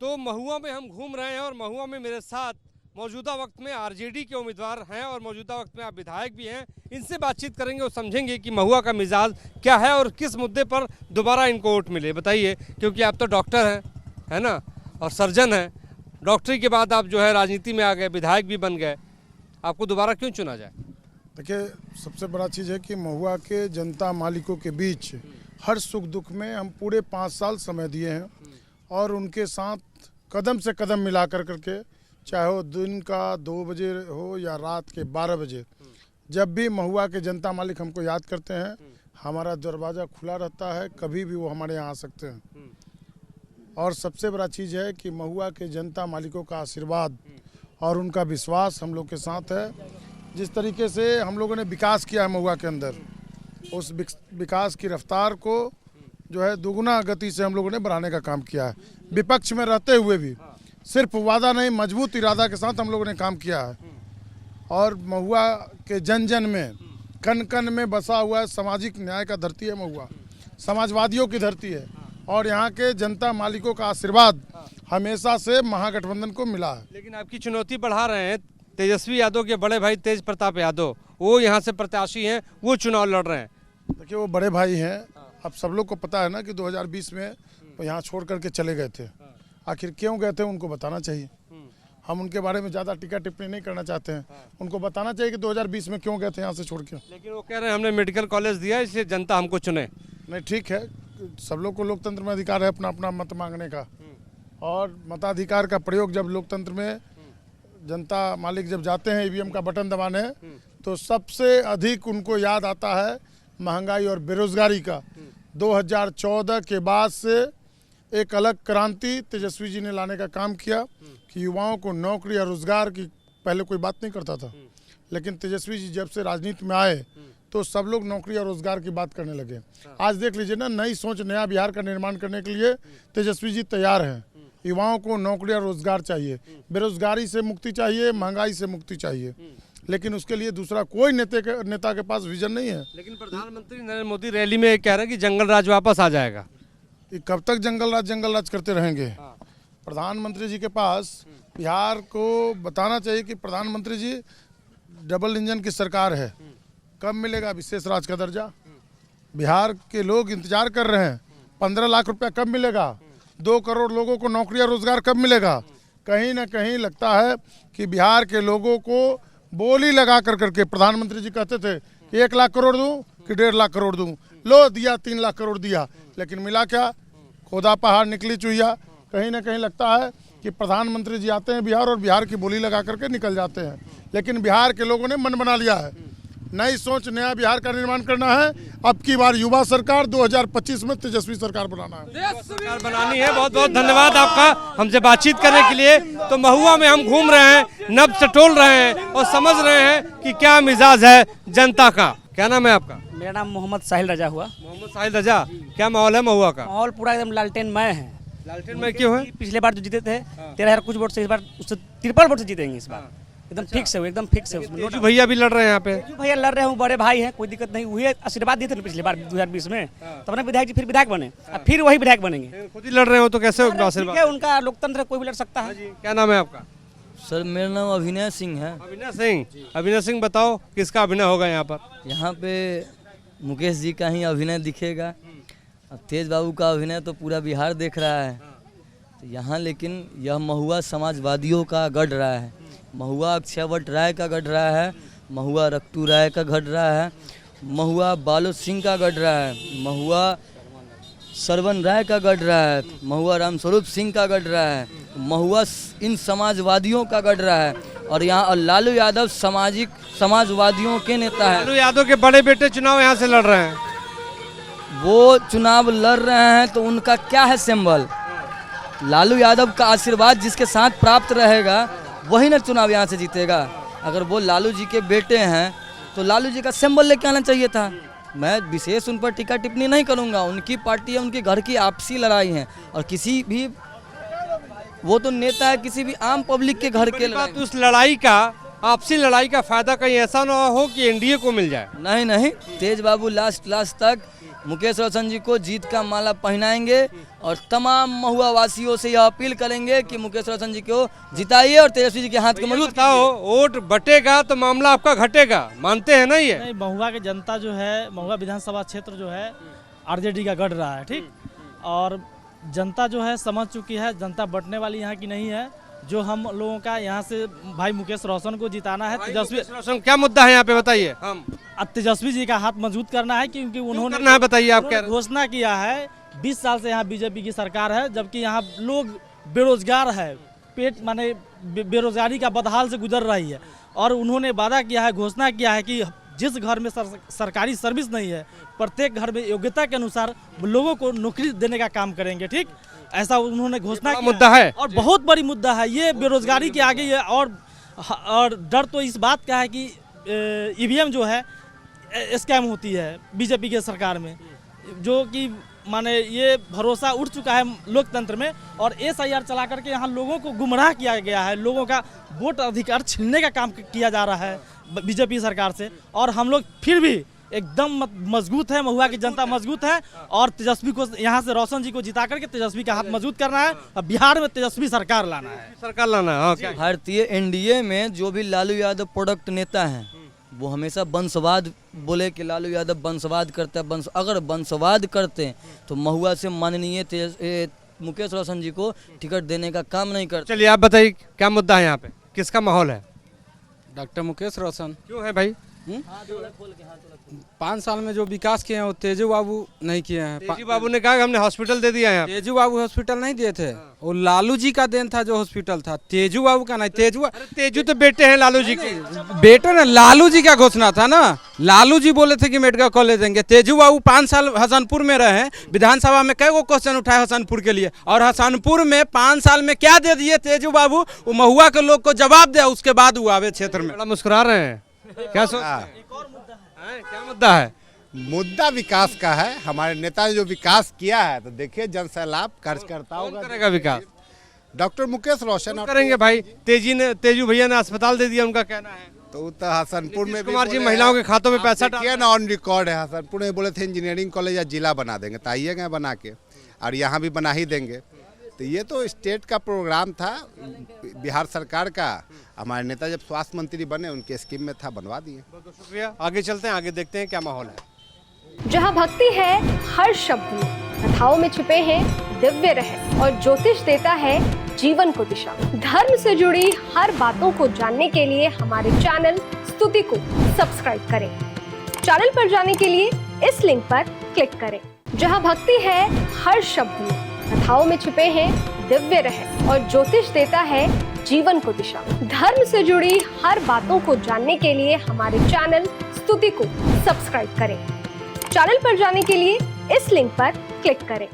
तो महुआ में हम घूम रहे हैं और महुआ में मेरे साथ मौजूदा वक्त में आरजेडी के उम्मीदवार हैं और मौजूदा वक्त में आप विधायक भी हैं। इनसे बातचीत करेंगे और समझेंगे कि महुआ का मिजाज क्या है और किस मुद्दे पर दोबारा इनको वोट मिले। बताइए, क्योंकि आप तो डॉक्टर हैं, है ना, और सर्जन हैं। डॉक्टरी के बाद आप जो है राजनीति में आ गए, विधायक भी बन गए, आपको दोबारा क्यों चुना जाए? देखिए, सबसे बड़ा चीज़ है कि महुआ के जनता मालिकों के बीच हर सुख दुख में हम पूरे 5 साल समय दिए हैं और उनके साथ कदम से कदम मिला करके, चाहे वो दिन का 2 बजे हो या रात के 12 बजे, जब भी महुआ के जनता मालिक हमको याद करते हैं, हमारा दरवाज़ा खुला रहता है, कभी भी वो हमारे यहाँ आ सकते हैं। और सबसे बड़ा चीज़ है कि महुआ के जनता मालिकों का आशीर्वाद और उनका विश्वास हम लोग के साथ है। जिस तरीके से हम लोगों ने विकास किया है महुआ के अंदर, उस विकास की रफ्तार को जो है दुगुना गति से हम लोगों ने बढ़ाने का काम किया है। विपक्ष में रहते हुए भी सिर्फ वादा नहीं, मजबूत इरादा के साथ हम लोगों ने काम किया है। और महुआ के जन जन में, कन कन में बसा हुआ है सामाजिक न्याय का धरती है महुआ, समाजवादियों की धरती है। और यहाँ के जनता मालिकों का आशीर्वाद हमेशा से महागठबंधन को मिला है। लेकिन आपकी चुनौती बढ़ा रहे हैं तेजस्वी यादव के बड़े भाई तेज प्रताप यादव, वो यहाँ से प्रत्याशी हैं, वो चुनाव लड़ रहे हैं। देखिए, वो बड़े भाई हैं। अब सब लोग को पता है ना कि 2020 में वो यहाँ छोड़ करके चले गए थे। आखिर क्यों गए थे उनको बताना चाहिए। हम उनके बारे में ज़्यादा टीका टिप्पणी नहीं करना चाहते हैं। उनको बताना चाहिए कि 2020 में क्यों गए थे यहाँ से छोड़ के। लेकिन वो कह रहे हैं हमने मेडिकल कॉलेज दिया, इसलिए जनता हमको चुने। नहीं, ठीक है, सब लोग को लोकतंत्र में अधिकार है अपना अपना मत मांगने का। और मताधिकार का प्रयोग जब लोकतंत्र में जनता मालिक जब जाते हैं ईवीएम का बटन दबाने, तो सबसे अधिक उनको याद आता है महंगाई और बेरोजगारी का। 2014 के बाद से एक अलग क्रांति तेजस्वी जी ने लाने का काम किया कि युवाओं को नौकरी और रोजगार की पहले कोई बात नहीं करता था, लेकिन तेजस्वी जी जब से राजनीति में आए तो सब लोग नौकरी और रोजगार की बात करने लगे। आज देख लीजिए ना, नई सोच, नया बिहार का निर्माण करने के लिए तेजस्वी जी तैयार हैं। युवाओं को नौकरी और रोजगार चाहिए, बेरोजगारी से मुक्ति चाहिए, महंगाई से मुक्ति चाहिए, लेकिन उसके लिए दूसरा कोई नेता के पास विजन नहीं है। लेकिन प्रधानमंत्री नरेंद्र मोदी रैली में कह रहे हैं कि जंगल राज वापस आ जाएगा। कब तक जंगल राज करते रहेंगे? प्रधानमंत्री जी के पास बिहार को बताना चाहिए कि प्रधानमंत्री जी डबल इंजन की सरकार है। कब मिलेगा विशेष राज का दर्जा? बिहार के लोग इंतजार कर रहे हैं। 15 लाख रुपया कब मिलेगा? 2 करोड़ लोगों को नौकरी और रोजगार कब मिलेगा? कहीं ना कहीं लगता है कि बिहार के लोगों को बोली लगा करके प्रधानमंत्री जी कहते थे कि 1 लाख करोड़ दूं कि 1.5 लाख करोड़ दूं, लो दिया, 3 लाख करोड़ दिया, लेकिन मिला क्या? खोदा पहाड़ निकली चुहिया। कहीं ना कहीं लगता है कि प्रधानमंत्री जी आते हैं बिहार और बिहार की बोली लगा करके निकल जाते हैं, लेकिन बिहार के लोगों ने मन बना लिया है। नई सोच, नया बिहार का निर्माण करना है। अब की बार युवा सरकार, 2025 में तेजस्वी सरकार बनाना है, सरकार बनानी है। बहुत बहुत धन्यवाद आपका हमसे बातचीत करने के लिए। तो महुआ में हम घूम रहे हैं, नब्ज टटोल रहे हैं और समझ रहे हैं कि क्या मिजाज है जनता का। क्या नाम है आपका? मेरा नाम मोहम्मद साहिल रजा हुआ। मोहम्मद साहिल रजा, क्या माहौल है महुआ का? माहौल पूरा एकदम लालटेनमय है। लालटेनमय क्यों है? पिछले बार जो जीते थे 13,000 कुछ वोट से, इस बार उससे 53 वोट से जीतेंगे इस बार। एकदम फिक्स है, एकदम फिक्स है। तेजू भैया भी लड़ रहे हैं यहाँ पे। भैया लड़ रहे हैं, बड़े भाई हैं, कोई दिक्कत नहीं। वही आशीर्वाद दिए थे पिछले बार 2020 में, तब ना विधायक जी फिर विधायक बने, अब फिर वही विधायक बनेंगे। खुद ही लड़ रहे हो तो कैसे होगा आशीर्वाद? उनका लोकतंत्र, कोई भी लड़ सकता है। क्या नाम है आपका? सर, मेरा नाम अभिनय सिंह है। अभिनय सिंह, अभिनय सिंह बताओ किसका अभिनय होगा यहाँ पर? यहाँ पे मुकेश जी का ही अभिनय दिखेगा। अब तेज बाबू का अभिनय तो पूरा बिहार देख रहा है। तो यहाँ लेकिन यह महुआ समाजवादियों का गढ़ रहा है, महुआ अक्षयवट राय का गढ़ रहा है, महुआ रक्तू राय का गढ़ रहा है, महुआ बालो सिंह का गढ़ रहा है, महुआ सरवन राय का गढ़ रहा है, महुआ रामस्वरूप सिंह का गढ़ रहा है, महुआ इन समाजवादियों का गढ़ रहा है। और यहाँ लालू यादव समाजवादियों के नेता है। लालू यादव के बड़े बेटे चुनाव यहाँ से लड़ रहे हैं। वो चुनाव लड़ रहे हैं तो उनका क्या है सिंबल? लालू यादव का आशीर्वाद जिसके साथ प्राप्त रहेगा वही ना चुनाव यहाँ से जीतेगा। अगर वो लालू जी के बेटे हैं तो लालू जी का सिंबल लेके आना चाहिए था। मैं विशेष उन पर टीका टिप्पणी नहीं करूँगा, उनकी पार्टी है, उनके घर की आपसी लड़ाई है। और किसी भी, वो तो नेता है, किसी भी आम पब्लिक के घर के बात, उस लड़ाई का, आपसी लड़ाई का फायदा कहीं ऐसा ना हो कि एनडीए को मिल जाए। नहीं, तेज बाबू लास्ट तक मुकेश रोशन जी को जीत का माला पहनाएंगे और तमाम महुआ वासियों से यह अपील करेंगे कि मुकेश रोशन जी को जिताइए और तेजस्वी जी के हाथ को मजबूत बताओ, वोट बटेगा तो मामला आपका घटेगा, मानते हैं ना ये? नहीं, महुआ की जनता जो है, महुआ विधानसभा क्षेत्र जो है आरजेडी का गढ़ रहा है, ठीक। और जनता जो है समझ चुकी है, जनता बटने वाली यहाँ की नहीं है। जो हम लोगों का यहाँ से भाई मुकेश रोशन को जिताना है, तेजस्वी रोशन क्या मुद्दा है यहाँ पे बताइए? हम तेजस्वी जी का हाथ मजबूत करना है, क्योंकि उन्होंने करना है, बताइए आप क्या? घोषणा किया है 20 साल से यहाँ बीजेपी की सरकार है, जबकि यहाँ लोग बेरोजगार है, पेट माने बेरोजगारी का बदहाल से गुजर रही है। और उन्होंने वादा किया है, घोषणा किया है कि जिस घर में सरकारी सर्विस नहीं है, प्रत्येक घर में योग्यता के अनुसार लोगों को नौकरी देने का काम करेंगे, ठीक। ऐसा उन्होंने घोषणा किया मुद्दा है और बहुत बड़ी मुद्दा है ये बेरोजगारी के आगे ये। और डर तो इस बात का है कि ईवीएम जो है स्कैम होती है बीजेपी के सरकार में, जो कि माने ये भरोसा उठ चुका है लोकतंत्र में। और SIR चला करके यहाँ लोगों को गुमराह किया गया है, लोगों का वोट अधिकार छीनने का काम किया जा रहा है बीजेपी सरकार से। और हम लोग फिर भी एकदम मजबूत है, महुआ की जनता मजबूत है। और तेजस्वी को यहाँ से रोशन जी को जिता करके तेजस्वी का हाथ मजबूत करना है और बिहार में तेजस्वी सरकार लाना है। सरकार लाना है, हाँ, क्या? भारतीय NDA में जो भी लालू यादव प्रोडक्ट नेता हैं वो हमेशा वंशवाद बोले कि लालू यादव वंशवाद करता है। अगर वंशवाद करते हैं तो महुआ से माननीय मुकेश रोशन जी को टिकट देने का काम नहीं करते। चलिए आप बताइए क्या मुद्दा है यहाँ पे, किसका माहौल है? डॉक्टर मुकेश रोशन। क्यों है भाई? 5 साल में जो विकास किए हैं वो तेजू बाबू नहीं किए हैं। तेजू बाबू ने कहा कि हमने हॉस्पिटल दे दिया है। तेजू बाबू हॉस्पिटल नहीं दिए थे, वो लालू जी का देन था जो हॉस्पिटल था, तेजू बाबू का नहीं। तेजू तो बेटे हैं लालू जी के। बेटे ना, लालू जी का घोषणा था ना, लालू जी बोले थे कि मेडिकल कॉलेज देंगे। तेजू बाबू 5 साल हसनपुर में रहे, विधानसभा में कई गो क्वेश्चन उठाए हसनपुर के लिए, और हसनपुर में 5 साल में क्या दे दिए तेजू बाबू, वो महुआ के लोग को जवाब दिया। उसके बाद वो आवे क्षेत्र में। बड़ा मुस्कुरा रहे हैं, क्या क्या मुद्दा है? मुद्दा विकास का है। हमारे नेता ने जो विकास किया है तो देखिए जन सैलाब कार्यकर्ताओं कौन का। करेगा विकास? डॉक्टर मुकेश रोशन करेंगे भाई। तेजू भैया ने अस्पताल दे दिया, उनका कहना है। तो हसनपुर में भी कुमार जी बोले महिलाओं हैं, के खातों में आप पैसा देखिए ना, ऑन रिकॉर्ड है। हसनपुर में बोले थे इंजीनियरिंग कॉलेज या जिला बना देंगे, तो आइएगा बना के, और यहाँ भी बना ही देंगे। तो ये तो स्टेट का प्रोग्राम था बिहार सरकार का। हमारे नेता जब स्वास्थ्य मंत्री बने उनके स्कीम में था, बनवा दिए। बहुत शुक्रिया। आगे चलते हैं, आगे देखते हैं क्या माहौल है। जहाँ भक्ति है हर शब्द में, कथाओं में छुपे हैं दिव्य रहस्य, और ज्योतिष देता है जीवन को दिशा। धर्म से जुड़ी हर बातों को जानने के लिए हमारे चैनल स्तुति को सब्सक्राइब करें। चैनल पर जाने के लिए इस लिंक पर क्लिक करें। जहाँ भक्ति है हर शब्द में, कथाओं में छुपे हैं दिव्य रहस्य, और ज्योतिष देता है जीवन को दिशा। धर्म से जुड़ी हर बातों को जानने के लिए हमारे चैनल स्तुति को सब्सक्राइब करें। चैनल पर जाने के लिए इस लिंक पर क्लिक करें।